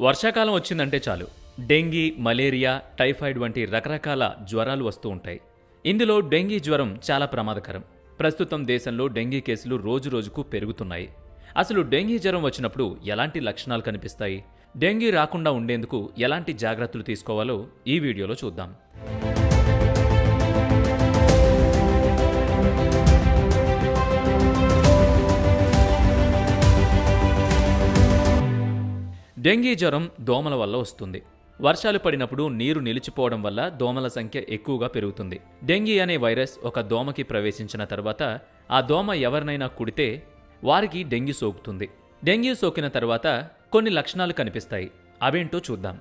వర్షాకాలం వచ్చిందంటే చాలు డెంగీ, మలేరియా, టైఫాయిడ్ వంటి రకరకాల జ్వరాలు వస్తూ ఉంటాయి. ఇందులో డెంగీ జ్వరం చాలా ప్రమాదకరం. ప్రస్తుతం దేశంలో డెంగీ కేసులు రోజురోజుకు పెరుగుతున్నాయి. అసలు డెంగీ జ్వరం వచ్చినప్పుడు ఎలాంటి లక్షణాలు కనిపిస్తాయి, డెంగీ రాకుండా ఉండేందుకు ఎలాంటి జాగ్రత్తలు తీసుకోవాలో ఈ వీడియోలో చూద్దాం. డెంగీ జ్వరం దోమల వల్ల వస్తుంది. వర్షాలు పడినప్పుడు నీరు నిలిచిపోవడం వల్ల దోమల సంఖ్య ఎక్కువగా పెరుగుతుంది. డెంగీ అనే వైరస్ ఒక దోమకి ప్రవేశించిన తర్వాత ఆ దోమ ఎవరినైనా కుడితే వారికి డెంగీ సోకుతుంది. డెంగీ సోకిన తర్వాత కొన్ని లక్షణాలు కనిపిస్తాయి. అవేంటో చూద్దాం.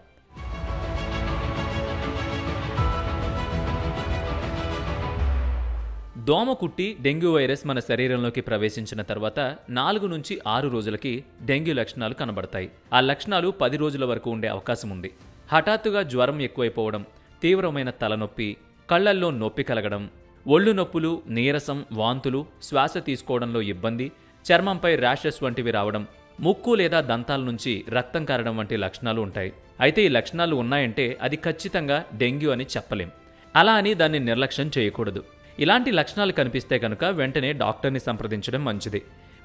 దోమ కుట్టి డెంగ్యూ వైరస్ మన శరీరంలోకి ప్రవేశించిన తర్వాత 4 నుంచి 6 రోజులకి డెంగ్యూ లక్షణాలు కనబడతాయి. ఆ లక్షణాలు 10 రోజుల వరకు ఉండే అవకాశం ఉంది. హఠాత్తుగా జ్వరం ఎక్కువైపోవడం, తీవ్రమైన తలనొప్పి, కళ్లల్లో నొప్పి కలగడం, ఒళ్ళు నొప్పులు, నీరసం, వాంతులు, శ్వాస తీసుకోవడంలో ఇబ్బంది, చర్మంపై ర్యాషెస్ వంటివి రావడం, ముక్కు లేదా దంతాల నుంచి రక్తం కారడం వంటి లక్షణాలు ఉంటాయి. అయితే ఈ లక్షణాలు ఉన్నాయంటే అది ఖచ్చితంగా డెంగ్యూ అని చెప్పలేం. అలా అని దాన్ని నిర్లక్ష్యం చేయకూడదు. ఇలాంటి లక్షణాలు కనిపిస్తే కనుక వెంటనే డాక్టర్ని సంప్రదించడం మంచిది.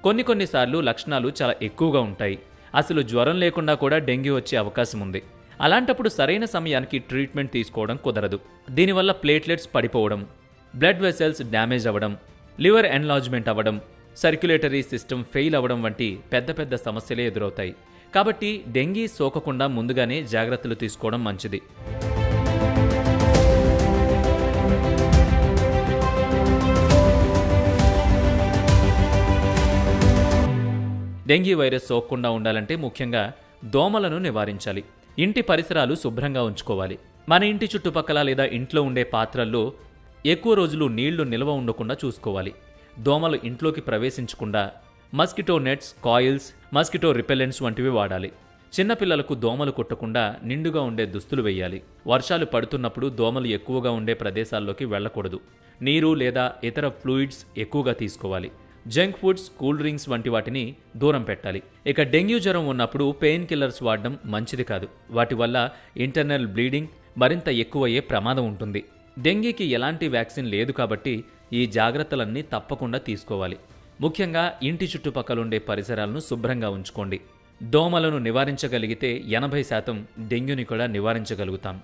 కొన్నిసార్లు లక్షణాలు చాలా ఎక్కువగా ఉంటాయి. అసలు జ్వరం లేకుండా కూడా డెంగ్యూ వచ్చే అవకాశం ఉంది. అలాంటప్పుడు సరైన సమయానికి ట్రీట్మెంట్ తీసుకోవడం కుదరదు. దీనివల్ల ప్లేట్లెట్స్ పడిపోవడం, బ్లడ్ వెసల్స్ డ్యామేజ్ అవ్వడం, లివర్ ఎన్లార్జ్మెంట్ అవ్వడం, సర్క్యులేటరీ సిస్టమ్ ఫెయిల్ అవ్వడం వంటి పెద్ద సమస్యలే ఎదురవుతాయి. కాబట్టి డెంగీ సోకకుండా ముందుగానే జాగ్రత్తలు తీసుకోవడం మంచిది. డెంగీ వైరస్ సోకకుండా ఉండాలంటే ముఖ్యంగా దోమలను నివారించాలి. ఇంటి పరిసరాలు శుభ్రంగా ఉంచుకోవాలి. మన ఇంటి చుట్టుపక్కల లేదా ఇంట్లో ఉండే పాత్రల్లో ఎక్కువ రోజులు నీళ్లు నిల్వ ఉండకుండా చూసుకోవాలి. దోమలు ఇంట్లోకి ప్రవేశించకుండా mosquito nets, coils, mosquito repellents వంటివి వాడాలి. చిన్నపిల్లలకు దోమలు కుట్టకుండా నిండుగా ఉండే దుస్తులు వేయాలి. వర్షాలు పడుతున్నప్పుడు దోమలు ఎక్కువగా ఉండే ప్రదేశాల్లోకి వెళ్లకూడదు. నీరు లేదా ఇతర ఫ్లూయిడ్స్ ఎక్కువగా తీసుకోవాలి. జంక్ ఫుడ్స్, కూల్ డ్రింక్స్ వంటి వాటిని దూరం పెట్టాలి. ఇక డెంగ్యూ జ్వరం ఉన్నప్పుడు పెయిన్ కిల్లర్స్ వాడడం మంచిది కాదు. వాటి వల్ల ఇంటర్నల్ బ్లీడింగ్ మరింత ఎక్కువయ్యే ప్రమాదం ఉంటుంది. డెంగీకి ఎలాంటి వ్యాక్సిన్ లేదు కాబట్టి ఈ జాగ్రత్తలన్నీ తప్పకుండా తీసుకోవాలి. ముఖ్యంగా ఇంటి చుట్టుపక్కలుండే పరిసరాలను శుభ్రంగా ఉంచుకోండి. దోమలను నివారించగలిగితే 80% డెంగ్యూని కూడా నివారించగలుగుతాం.